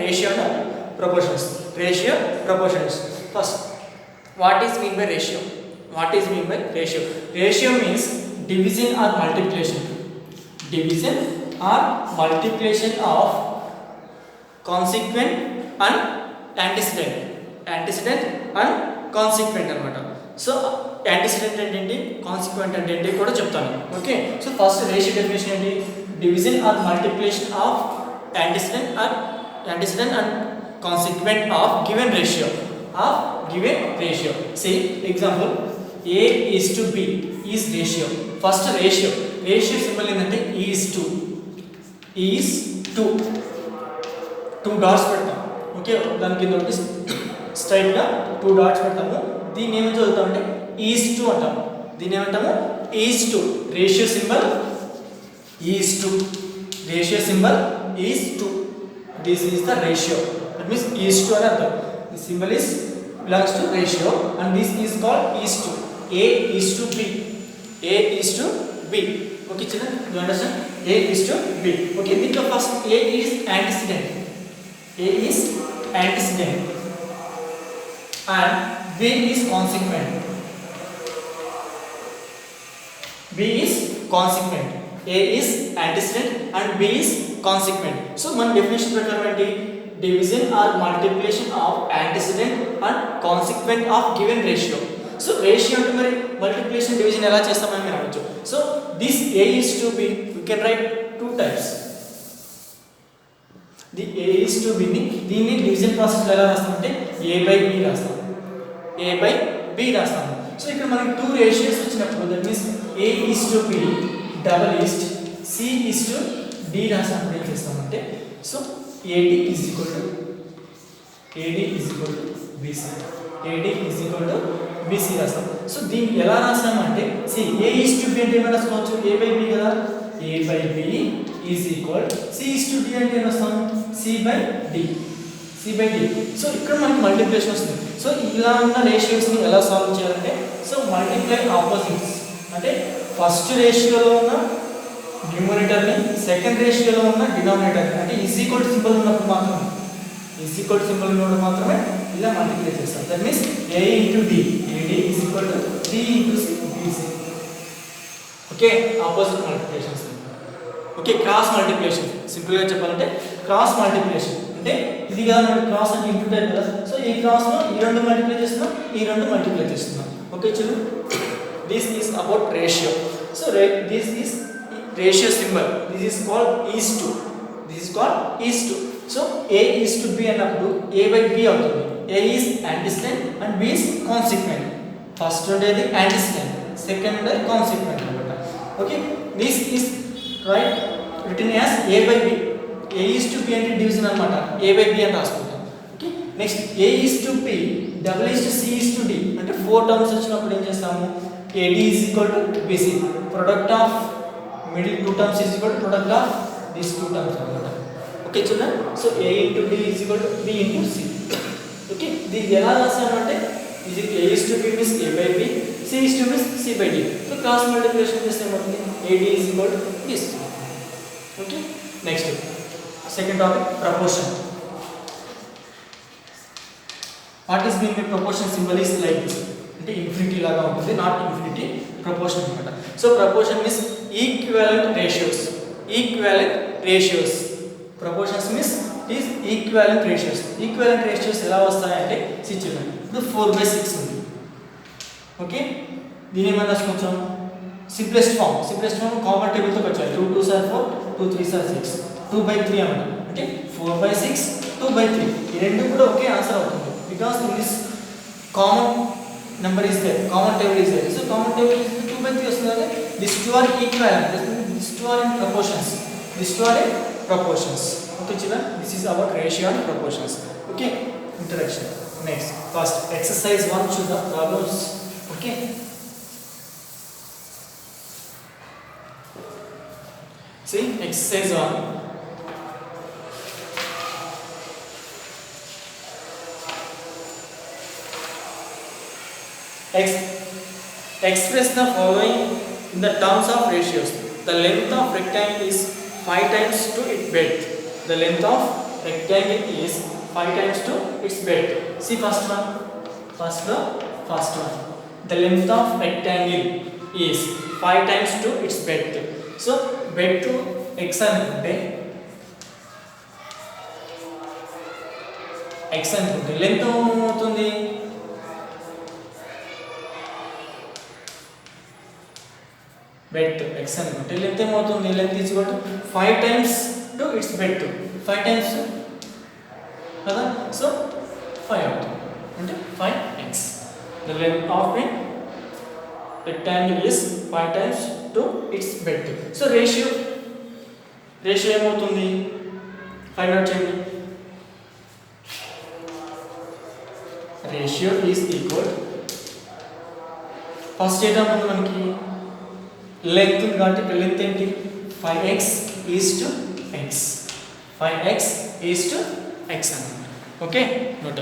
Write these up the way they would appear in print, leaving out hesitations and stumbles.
ratio and proportions. Ratio, proportions. First, what is mean by ratio? What is mean by ratio? Ratio means division or multiplication. Division or multiplication of consequent and antecedent. Antecedent and consequent అనమాట. So antecedent అంటే ఏంటి, consequent అంటే ఏంటి కూడా చెప్తాను. Okay, so first ratio definition ఏంటి? Division or multiplication of antecedent and consequent of given ratio. See example, A is to B is ratio. First ratio symbol ఏంటంటే is to 2 dots పెడతాం. Okay, దాని కింద ఒకటి స్ట్రైట్ గా 2 dots పెడతాము. దీన్ని ఏమని చదువుతామంటే is to అంటాము. దీన్ని ఏమంటాము? is to. Ratio symbol is to. Ratio symbol is to. This is the ratio. That means is to అని అర్థం. The symbol is belongs to ratio and this is called is to. A is to B. A is to B. Okay children, you understand? A is to B. Okay, think of first A is antecedent. A is antecedent and B is consequent. B is consequent. A is antecedent and B is consequent. So మన definition ప్రకారం ఏంటి? Division or multiplication of antecedent and consequent of given ratio. So ratio అంటే మరి multiplication division ఎలా చేస్తామని మీరు అడగచ్చు. So this A is to B we can write two types. The A is to B ని దీన్ని డివిజన్ ప్రాసెస్ లో ఎలా రాస్తామంటే A by B రాస్తాం. A by B రాస్తాము. సో ఇక్కడ మనకి టూ రేషియోస్ వచ్చినప్పుడు that means A is to B double is C is to D రాసినప్పుడు ఏం చేస్తామంటే so AD is equal to BC. AD is equal to BC రాస్తాం. So దీన్ని ఎలా రాసామంటే see A is to B అంటే ఏమైనా రాసుకోవచ్చు A by B కదా. A by B is equal C is to D అంటే ఏం రాస్తాం C by D. సో ఇక్కడ మనకి మల్టిప్లికేషన్ వస్తుంది. సో ఇలా ఉన్న రేషియోస్ ని ఎలా సాల్వ్ చేయాలంటే సో మల్టిప్లై ఆపోజిట్స్ అంటే ఫస్ట్ రేషియోలో ఉన్న న్యూమరేటర్ ని సెకండ్ రేషియోలో ఉన్న డినామినేటర్ అంటే ఈజ్ ఈక్వల్ టు సింబల్ ఉన్నప్పుడు మాత్రమే ఇలా మల్టిప్లై చేస్తాం. That means A into D, AD is equal to D into C, BC. Okay, opposite multiplications. Okay, cross multiplication simple గా చెప్పాలంటే క్రాస్ మల్టిప్లికేషన్ అంటే ఇది కదా మనకి క్రాస్ అంటే ఇంటూ టైప్ కదా. సో ఈ క్రాస్ లో ఈ రెండు మల్టిప్లై చేస్తున్నాం, ఈ రెండు మల్టిప్లై చేస్తున్నాం. ఓకే చూడు, this is about ratio. So this is ratio symbol. This is called is to. So A is to B అన్నప్పుడు A by B అవుతుంది. A is antecedent and B is consequent. First ఉండేది antecedent, second ఉండేది consequent అన్నమాట. Okay, this is right written as A by B. A is to B అంటే division అన్నమాట. A by B అని రాసుకుంటాం. Okay, next A is to B, double is to C is to D అంటే 4 terms వచ్చినప్పుడు ఏం చేస్తాము AD is equal to BC. Product of middle two terms is equal to product of these two terms అన్నమాట. Okay children, so A into D is equal to B into C. Okay, దీన్ని ఎలా రాసామంటే ఇది A is to B means A by B, C is to B C by D. So cross multiplication చేస్తే ఏమవుతుంది AD is equal to this. Okay, next second topic proportion. What is mean by proportion? Symbol is like this అంటే infinity లాగా ఉంటుంది, not infinity, proportion అన్నమాట. So proportion means equivalent ratios. Proportions means is equivalent ratios ఎలా వస్తాయంటే situation ఇప్పుడు 4/6 ఉంది. Okay, దీని ఏమైనా రాసుకోవచ్చు సింప్లెస్ట్ ఫామ్ కామన్ టేబుల్తో వచ్చాయి 2 2s are 4, 2 3s are 6, 2/3 అన్నమాట. అంటే 4/6, 2/3 ఈ రెండు కూడా ఒకే ఆన్సర్ అవుతుంది because in this common number is there, common table is there. So common table is 2/3 వస్తుంది. These two are equivalent, these two are in proportions. Okay children, this is about ratio and proportions. Okay, introduction. Next, first exercise 1 should the problems. Okay, see exercise 1. Express the following in the terms of ratios. The length of rectangle is 5 times to its breadth. The length of rectangle is 5 times to its breadth. See first one. First one. The length of rectangle is 5 times to its breadth. So breadth x అనుకుంటే length ఏమవుతుంది? breadth x అనుకుంటే length ఏమవుతుంది? Length is equal to 5 times to its breadth. 5 times కదా, so 5 అవుతుంది అంటే 5x. The length of a rectangle is 5 times to its breadth. So ratio ఏమవుతుంది? Find out చేయండి. Ratio is equal, first ఏమవుతుంది మనకి length ఉంది కాబట్టి లెంత్ ఏంటి? 5x is to x. 5x is to x అన్నమాట. Okay, note.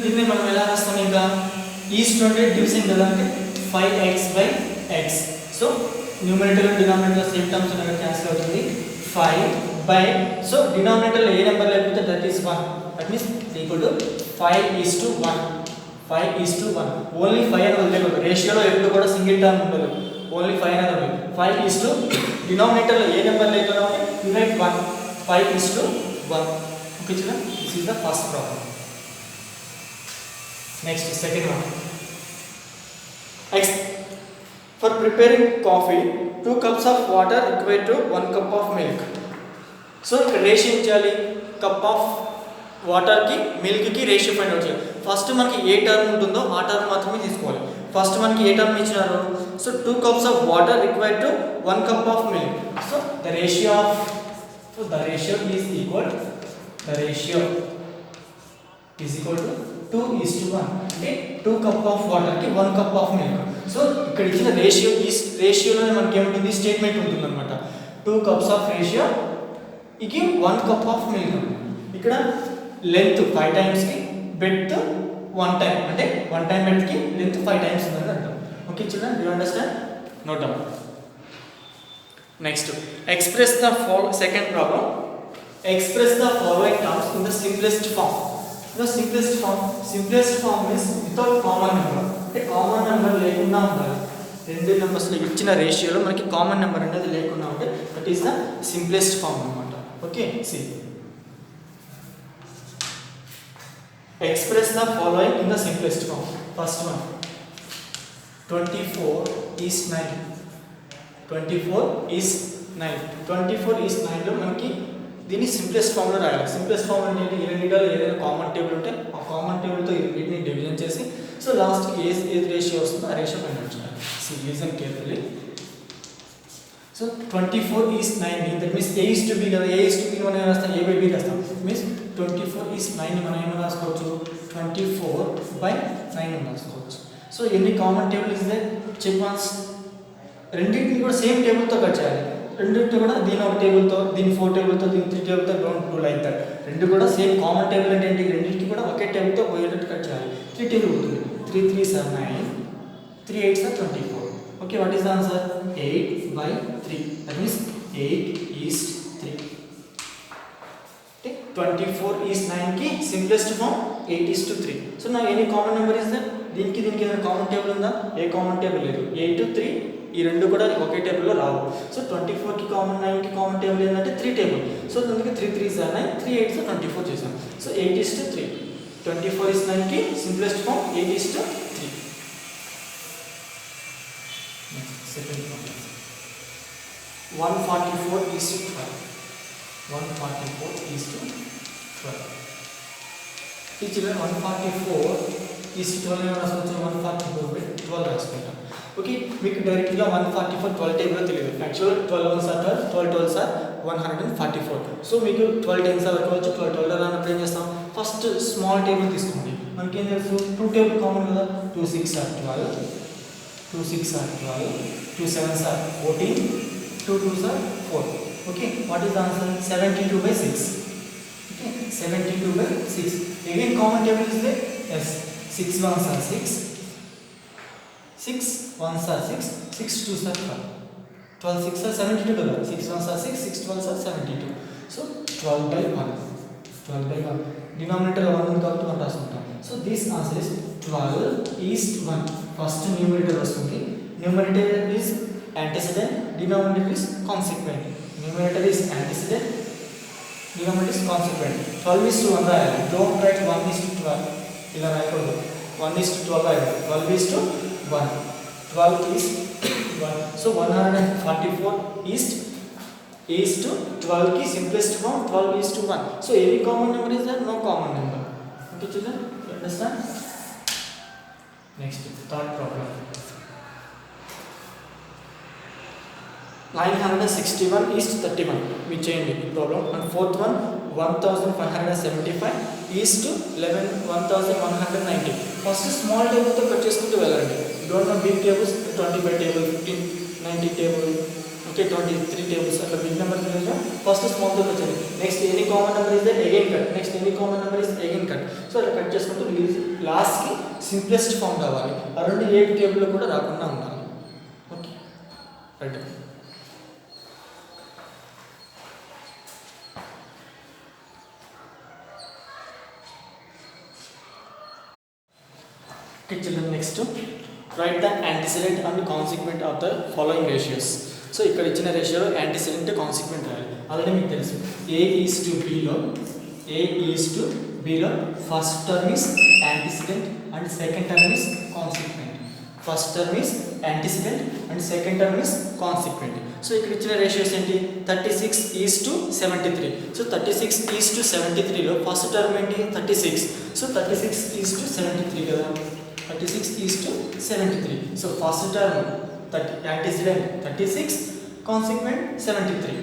దీన్ని మనం ఎలా రాస్తాం? ఇంకా ఈజ్ టు అంటే డివిజన్ కదా, అంటే 5x/x. So numerator denominator same terms అనేవి క్యాన్సిల్ అవుతుంది. 5 by, సో డినామినేటర్ లో ఏ నెంబర్ లేకపోతే that is 1. That means equal to 5:1. 5:1. Only 5 అని వదిలేకూడదు. రేషియోలో ఎప్పుడు కూడా సింగిల్ టర్మ్ ఉండదు, ఓన్లీ 5 అనేది ఉంది. 5 డినామినేటర్ లో ఏ నెంబర్ లేకుండా డివైడ్ 1. 5:1. ఓకే చూడ, this is the first problem. Next second one. For preparing coffee, 2 cups of water equate to 1 cup of milk. So ఇక్కడ రేషియో ఇచ్చాలి, కప్ ఆఫ్ వాటర్కి మిల్క్కి రేషియో ఫైండ్ అవుట్ చేయాలి. First మనకి ఏ term ఉంటుందో ఆ term మాత్రమే తీసుకోవాలి. First మనకి ఏ టర్మ్ ఇచ్చినారు? So 2 cups of water equate to 1 cup of milk. So the ratio is equal to 2:1. అంటే 2 cup of వాటర్కి 1 cup of milk. సో ఇక్కడ ఇచ్చిన రేషియోలోనే మనకి ఏముంటుంది? స్టేట్మెంట్ ఉంటుంది అనమాట. 2 cups of రేషియో ఇకి 1 cup of milk. ఇక్కడ లెంత్ 5 times కి బెడ్త్ 1 time, అంటే 1 time బెడ్త్ కి లెంత్ 5 times ఉందని అంటాం. Okay children, do you understand? Note down. Next, express the second problem. Express the following terms in the simplest form. Simplest form means without common number, అంటే common number లేకుండా ఉండాలి. రెండు నెంబర్స్లో ఇచ్చిన రేషియోలో మనకి కామన్ నెంబర్ అనేది లేకుండా ఉంటే that is the simplest form అనమాట. Okay, see express the following in the simplest form. First one, 24:9. 24:9 లో మనకి దీన్ని సింప్లెస్ట్ ఫామ్లో రాయాలి. సింప్లెస్ట్ ఫామ్ అంటే ఈ రెండింటిలో ఏదైనా కామన్ టేబుల్ ఉంటే ఆ కామన్ టేబుల్తో వీటిని డివిజన్ చేసి సో లాస్ట్కి ఏది రేషియో వస్తుందో ఆ రేషియో ఫైండ్ అవుట్ చేయాలి. See listen carefully. So 24:9, that means A is to B కదా. A is to B మనం ఏం రాస్తాం? A/B రాస్తాం. మీన్స్ 24:9 మనం ఏమైనా రాసుకోవచ్చు? 24/9 రాసుకోవచ్చు. సో ఎన్ని common table is there? Check once. రెండింటిని కూడా సేమ్ టేబుల్తో కట్ చేయాలి. రెండింటిని కూడా దీని ఒక టేబుల్తో, దీని 4 టేబుల్తో, దీని 3 టేబుల్తో, డోంట్ డూ లైక్ దట్. రెండు కూడా సేమ్ కామన్ టేబుల్ అంటే ఏంటి? రెండింటికి కూడా ఒకే టేబుల్తో పోయేటట్టు కట్ చేయాలి. 3 టేబుల్ ఉంటుంది. 3 3s are 9, 3 8s are 24. Okay, what is the answer? 8/3. That means 8:3. 24:9 కి సింప్లెస్ట్ ఫామ్ 8:3. సో నా any common number is that? దీనికి ఏదైనా కామన్ టేబుల్ ఉందా? ఏ కామన్ టేబుల్ లేదు. 8-3 ఈ రెండు కూడా ఒకే టేబుల్లో రావు. సో 24కి కామన్, 9కి కామన్ టేబుల్ ఏంటంటే 3 టేబుల్. సో అందుకే 3 3s are 9, 3 8s are 24 చేసాం. సో 8:3. 24:9కి సింప్లెస్ట్ ఫామ్ 8:3. Second problem, 144:12. 144:12. ఈ చిల్డ్రన్ 144:12 రాసుకోవచ్చు. 144/12 రాసుకుంటాం. ఓకే, మీకు డైరెక్ట్గా 144 టేబుల్ తెలియదు. Actual 12 1s are 12, 12 12s are 144. So మీకు 12 10s వరకు వచ్చి 12 12 రానప్పుడు ఏం చేస్తాం? ఫస్ట్ స్మాల్ టేబుల్ తీసుకోండి. మనకి ఏం తెలుసు? 2 టేబుల్ కామన్ కదా. 2 6s are 12, 2 6s are 12, 2 7s are 14, 2 2s are 4. Okay, what is the answer? 72/6. Okay, 72/6. Again common table is there. Yes, 6 1s are 6, 6 1s are 6, 6 2s are 12. 12 6 are 72 కదా, 6 1s are 6, 6 12s are 72. So 12 by 1, 12 by 1, denominator 1 ఉంది కాబట్టి 1 రాసుకుంటాం. So this answer is 12 is 1. First numerator వస్తుంది, numerator is antecedent, denominator is consequent. Numerator is antecedent, denominator is consequent. 12 is to 1 రాయాలి, don't write 1 is to 12 ఇలా రాయకూడదు, 1 is to 12 రాయాలి, 12 is to 1, 12 is 1. So 144 is to 12 की simplest form 12 is to 1. So any common number is there? No common number. Okay children, you understand? Next, third problem. 961 is to 31. We change the problem. And fourth one, 1575 is to 11,190. First small table to purchase to velandi. Don't know big tables, 25 table, 15, 90 table, okay, 23 tables. At big number first small to purchase. Next any common number is there, again cut. Next any common number is again cut. So cut చేసుకుంటూ last ki simplest form రావాలి. Around 8 table కూడా రాకుండా ఉండాలి. Okay right. Okay children, next write the antecedent and consequent of the following ratios. So ఇక్కడ ఇచ్చిన రేషియోలో antecedent consequent రాయాలి. Already మీకు తెలుసు, a is to b లో first term is antecedent and second term is consequent. First term is antecedent and second term is consequent. So ఇక్కడ ఇచ్చిన ratios ఏంటి, 36 is to 73. So 36 is to 73 లో first term ఏంటి 36. So 36 is to 73 కదా, 36 is to 73. So first term antecedent 36, consequent 73.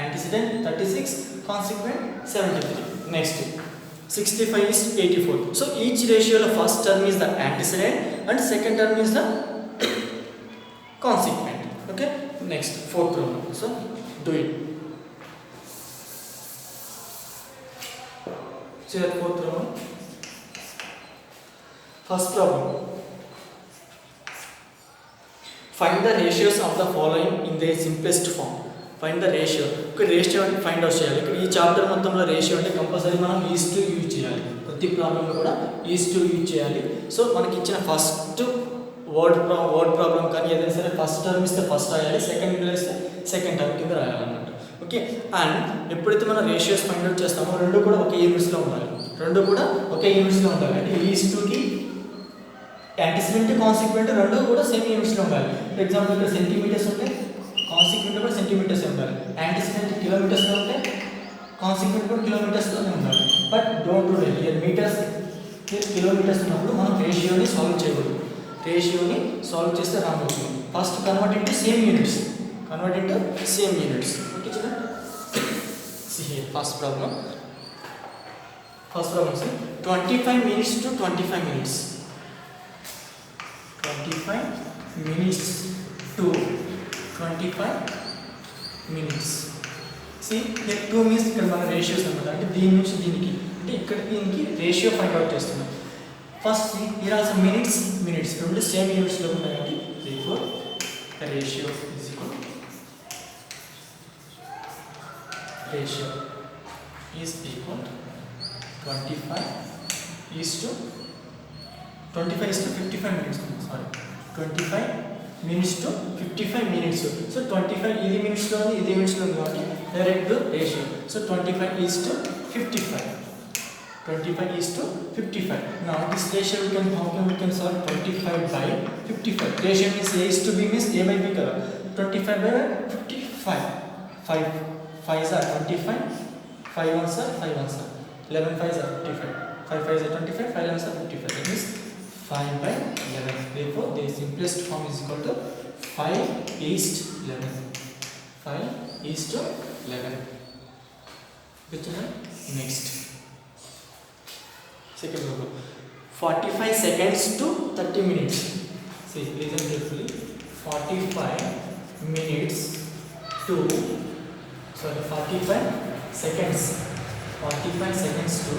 Antecedent 36, consequent 73. Next 65 is 84. So each ratio of first term is the antecedent and second term is the consequent. Okay. Next fourth problem. So do it. See that fourth problem. First problem. Find the ratios of the following in their simplest form. Find the ratio. Okay, ratio అంటే find out చేయాలి. ఇక్కడ ఈ chapter మొత్తంలో ratio అంటే compulsory మనం is to use చేయాలి. ప్రతి ప్రాబ్లంలో కూడా ఈజ్ టు యూజ్ చేయాలి. సో మనకి ఇచ్చిన ఫస్ట్ వర్డ్ ప్రాబ్లం కానీ ఏదైనా సరే ఫస్ట్ టర్మ్ ఇస్తే ఫస్ట్ రాయాలి, సెకండ్ ఇస్తే సెకండ్ టర్మ్ కింద రాయాలన్నమాట. ఓకే. అండ్ ఎప్పుడైతే మనం రేషియోస్ ఫైండ్ అవుట్ చేస్తామో రెండు కూడా ఒకే యూనిట్స్లో ఉండాలి. రెండు కూడా ఒకే యూనిట్స్లో ఉండాలి. అంటే ఈజ్ టుకి యాంటిసిడెంట్ కాన్సిక్వెంట్ రెండు కూడా సేమ్ యూనిట్స్లో ఉండాలి. ఫర్ ఎగ్జాంపుల్ ఇక్కడ సెంటీమీటర్స్ ఉంటే కాన్సిక్వెంట్ కూడా సెంటీమీటర్స్ ఉండాలి. యాంటిసిడెంట్ కిలోమీటర్స్లో ఉంటే కాన్సిక్వెంట్ కూడా కిలోమీటర్స్లోనే ఉండాలి. But don't do it here metres kilometres ఉన్నప్పుడు మనం రేషియోని సాల్వ్ చేయకూడదు. రేషియోని సాల్వ్ చేస్తే రాంగ్ అవుతుంది. First convert into same units. Okay చూడండి. First problem is 25 minutes to 25 minutes. 25 minutes to 25 minutes. See here 2 means ఇక్కడ మన రేషియోస్ అన్నమాట. అంటే దీని నుంచి దీనికి, అంటే ఇక్కడ దీనికి రేషియో ఫైండ్ అవుట్ చేస్తున్నాం. First here are some minutes రెండు సేమ్ యూనిట్స్ లో ఉంటాయి కాబట్టి therefore the ratio is equal is equal 25 is to 55 minutes. Sorry, 25 minutes to 55 minutes. So 25 ఇది minutes లో ఉంది, ఇది minutes లో ఉంది కాబట్టి direct ratio. So 25 is to 55. 25 is to 55. Now this ratio how can we can solve 25 by 55. Ratio means a is to b means a by b kada. 25 by 55. 5 are 25. 5 ones are 11 5s are 55. 5 5s are 25. 5 11s are 55. That means 5 by 11. Therefore, the simplest form is equal to 5 is to 11. 5 is to 11. Next. Second problem. 45 seconds to 30 minutes. See, listen carefully. 45 minutes to 45 seconds. 45 seconds to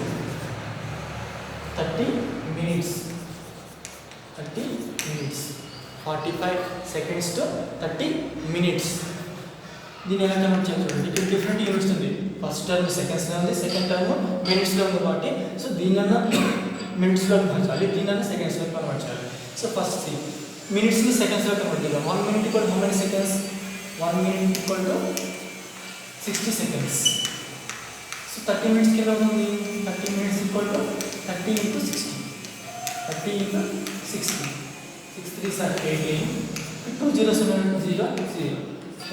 30 minutes. 30 minutes. 45 seconds to 30 minutes. దీని ఎలా convert చేయాలి చూడండి. ఇక్కడ different units ఉంది. First term సెకండ్స్లో ఉంది, second term మినిట్స్లో ఉంది కాబట్టి సో దీనిన్న మినిట్స్లో మార్చాలి, దీనిన్న సెకండ్స్లో కన్వర్ట్ చేయాలి. సో ఫస్ట్ మినిట్స్ని సెకండ్స్లో కన్వర్ట్ చేద్దాం. 1 minute equal how many seconds? 1 minute equal to 60 seconds. So 30 minutes కింద ఉంది. 30 minutes equal to 30 into 60. 30 into 60. 6 3s are 18. 2 zeros are 0 0.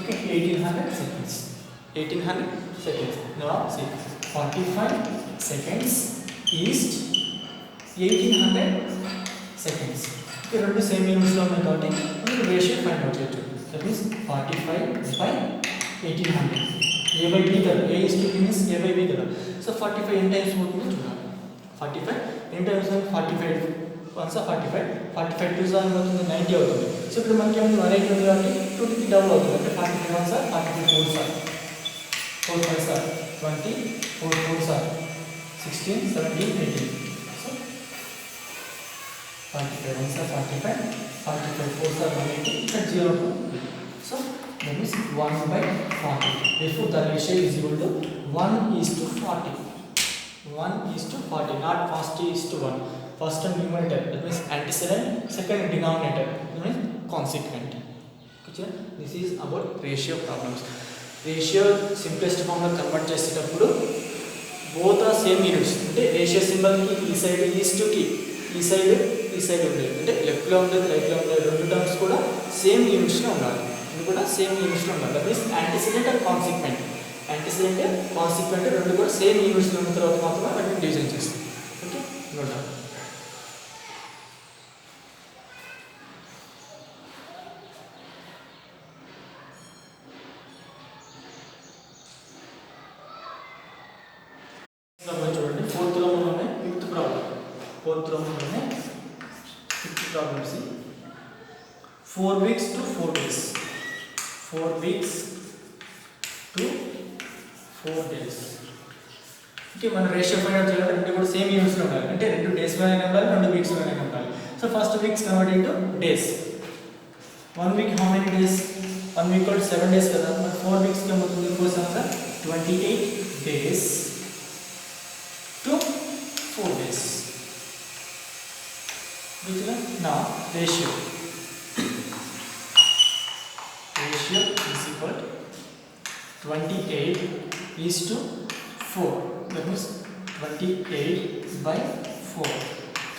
Okay, 1800 seconds. 1800 seconds. Now see 45 seconds is 1800 seconds. Okay, రెండు same యూనిట్స్లో ఉన్నాయి కాబట్టి మనకు ratio find out చేయొచ్చు. That means 45 by 1800. A by B కదా, A is to B means A by B కదా. So 45 ఎన్ని times అవుతుందో చూడాలి. 45 ఎన్ని టైమ్స్? 45 వన్స్ 45 45 2s అవుతుంది 90 అవుతుంది. సో ఇప్పుడు మనకి ఏమైనా 180 ఉంది కాబట్టి 2 కి డబుల్ అవుతుంది. అంటే 45 1s 45 4s 4 5s 20 4 4s 16 17 18. So 45 1s 45 45 4s 180 at 0 to. So that is 1 by 40. Therefore the ratio is equal to 1 is to 40. 1 is to 40, not 40 is to 1. First and numerator, that means antecedent. Second denominator, that means consequent. Okay, this is about ratio problems. Ratio simplest form లో convert చేసేటప్పుడు both are same units. అంటే ratio symbol కి ఈ side is to కి ఈ side ఉండేది, అంటే left లో ఉండేది రైట్ లో ఉండేది రెండు టర్మ్స్ కూడా సేమ్ యూనిట్స్ లో ఉండాలి. ఇది కూడా సేమ్ యూనిట్స్ లో ఉండాలి. That means antecedent and consequent. Antecedent consequent రెండు కూడా సేమ్ యూనిట్స్ లో ఉన్న తర్వాత మాత్రమే వాటిని డివిజన్ చేస్తాం. Okay, note. చూడండి, ఫోర్త్ రోమన్లోనే ఫిఫ్త్ ప్రాబ్లం. ఫోర్త్ రోమన్లోనే fifth problem. 4 weeks to 4 days. 4 weeks to 4 days. Okay, మన రేషియో ఫైండ్ అవుట్ చేయాలంటే రెండు కూడా సేమ్ యూనిట్స్లో ఉండాలి. అంటే 2 daysలోనే ఉండాలి, 2 weeksలోనే ఉండాలి. So first weeks convert into days. 1 week how many days? 1 week equal to 7 days కదా. మరి 4 weeks కి ఏమవుతుంది? 4 7 28 days to 4 days. Now ratio is equal to 28 is to 4. That means 28 by 4.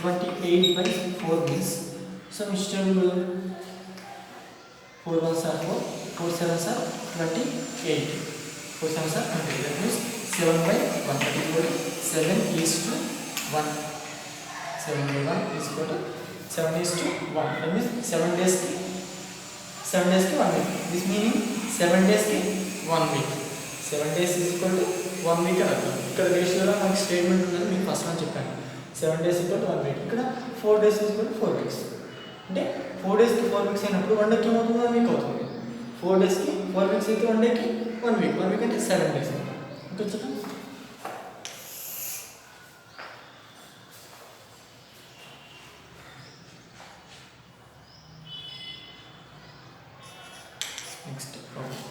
28 by 4 means some stable 4 1s are 4, 4 7s are 28. 4 7s are 28. That means 7 by 1. That is equal to 7 is to 1. 7 by 1 is equal to 7 is to 1. That means 7 days ki 1 week. This meaning 7 days ki 1 week. 7 days is equal to 1 week అని అర్థం. ఇక్కడ రేషియోలో మనకి statement ఉందని మీకు first లో చెప్పాను. 7 days equal to 1 week. ఇక్కడ 4 days is equal to 4 weeks. అంటే 4 days కి 4 weeks అయినప్పుడు 1 day కి ఏమవుతుంది? 1 week అవుతుంది. 4 days కి 4 weeks అయితే 1 day కి 1 week. 1 week అంటే 7 days. ఓకే చూద్దాం. Next problem.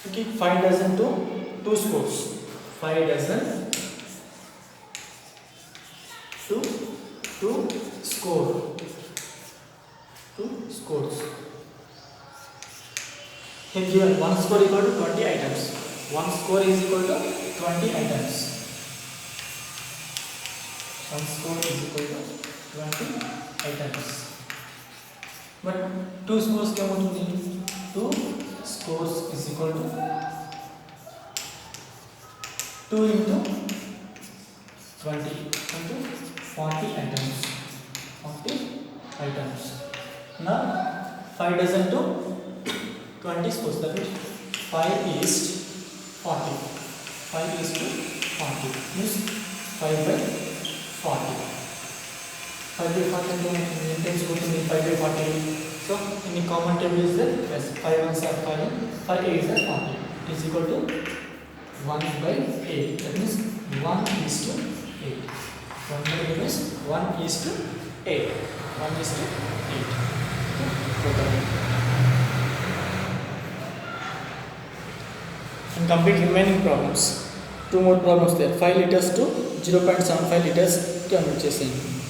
Okay, 5 dozen to 2 scores. 5 dozen to 2 score. 2 scores. Here given 1 score equal to 20 items. 1 score is equal to 20 items. 1 score is equal to 20 items. But 2 scores क्या होती है? 2 scores is equal to 2 into 20 into 40 items. 40 items. Now 5 dozen to 20 scores. That means 5 is 40. 5 is to 40. Means 5 by 40. 5 by 40 times go to 5 by 40. So in the common table is there? Yes. 5 1s are 5, 5 8s are 40. It is equal to 1 by 8. That means 1 is to 8. 1 by 8 is 1 is to 8. 1 is to 8. Okay. and complete remaining problems. 2 more problems there. 5 liters to 0.75 liters convert చేసేయండి.